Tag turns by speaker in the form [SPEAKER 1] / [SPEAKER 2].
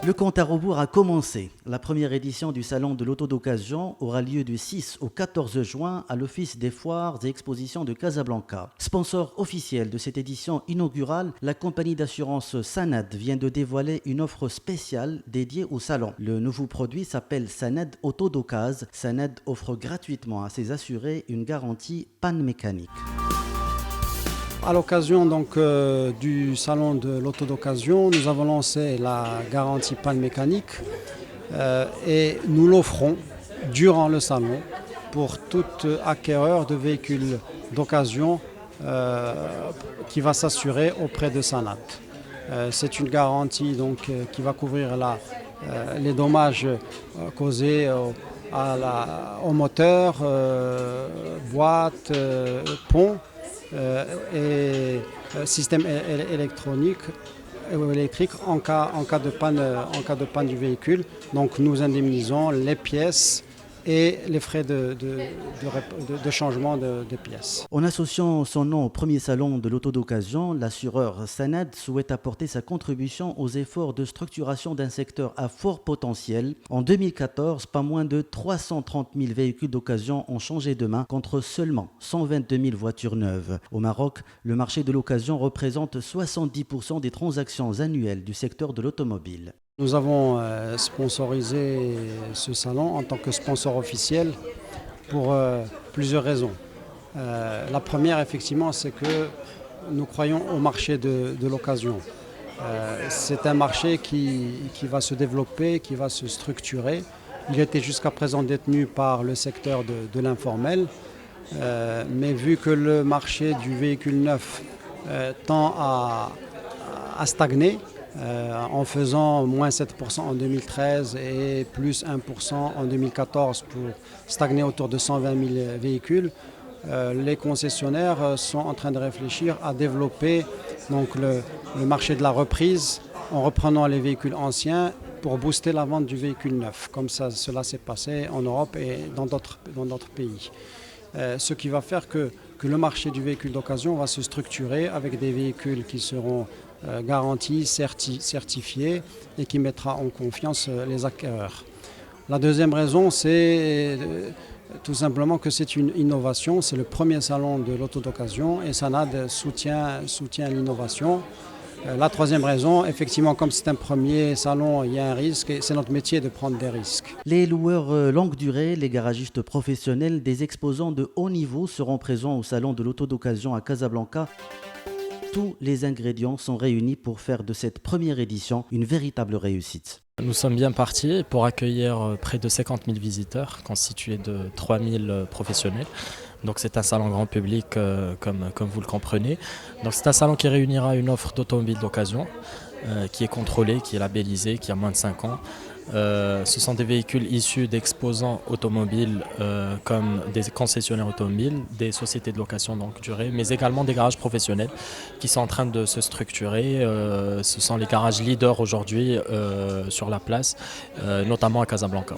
[SPEAKER 1] Le compte à rebours a commencé. La première édition du Salon de l'Auto d'Occasion aura lieu du 6 au 14 juin à l'Office des foires et expositions de Casablanca. Sponsor officiel de cette édition inaugurale, la compagnie d'assurance Sanad vient de dévoiler une offre spéciale dédiée au salon. Le nouveau produit s'appelle Sanad Auto d'Occasion. Sanad offre gratuitement à ses assurés une garantie panne mécanique.
[SPEAKER 2] À l'occasion du salon de l'auto d'occasion, nous avons lancé la garantie panne mécanique et nous l'offrons durant le salon pour tout acquéreur de véhicules d'occasion qui va s'assurer auprès de Sanad. C'est une garantie qui va couvrir les dommages causés au moteur, boîte, pont. Et système électrique en cas de panne du véhicule. Donc nous indemnisons les pièces et les frais de changement de pièces.
[SPEAKER 1] En associant son nom au premier salon de l'auto d'occasion, l'assureur Sanad souhaite apporter sa contribution aux efforts de structuration d'un secteur à fort potentiel. En 2014, pas moins de 330 000 véhicules d'occasion ont changé de main contre seulement 122 000 voitures neuves. Au Maroc, le marché de l'occasion représente 70% des transactions annuelles du secteur de l'automobile.
[SPEAKER 2] Nous avons sponsorisé ce salon en tant que sponsor officiel pour plusieurs raisons. La première, effectivement, c'est que nous croyons au marché de l'occasion. C'est un marché qui va se développer, qui va se structurer. Il était jusqu'à présent détenu par le secteur de l'informel, mais vu que le marché du véhicule neuf tend à stagner, en faisant moins 7% en 2013 et plus 1% en 2014 pour stagner autour de 120 000 véhicules, les concessionnaires sont en train de réfléchir à développer le marché de la reprise en reprenant les véhicules anciens pour booster la vente du véhicule neuf, comme cela s'est passé en Europe et dans d'autres pays. Ce qui va faire que le marché du véhicule d'occasion va se structurer avec des véhicules qui seront garantis, certifiés et qui mettra en confiance les acquéreurs. La deuxième raison, c'est tout simplement que c'est une innovation. C'est le premier salon de l'auto d'occasion et Sanad soutient l'innovation. La troisième raison, effectivement, comme c'est un premier salon, il y a un risque et c'est notre métier de prendre des risques.
[SPEAKER 1] Les loueurs longue durée, les garagistes professionnels, des exposants de haut niveau seront présents au salon de l'auto d'occasion à Casablanca. Tous les ingrédients sont réunis pour faire de cette première édition une véritable réussite.
[SPEAKER 3] Nous sommes bien partis pour accueillir près de 50 000 visiteurs, constitués de 3 000 professionnels. Donc c'est un salon grand public comme vous le comprenez. Donc c'est un salon qui réunira une offre d'automobile d'occasion qui est contrôlée, qui est labellisée, qui a moins de 5 ans. Ce sont des véhicules issus d'exposants automobiles comme des concessionnaires automobiles, des sociétés de location longue durée, mais également des garages professionnels qui sont en train de se structurer. Ce sont les garages leaders aujourd'hui sur la place, notamment à Casablanca.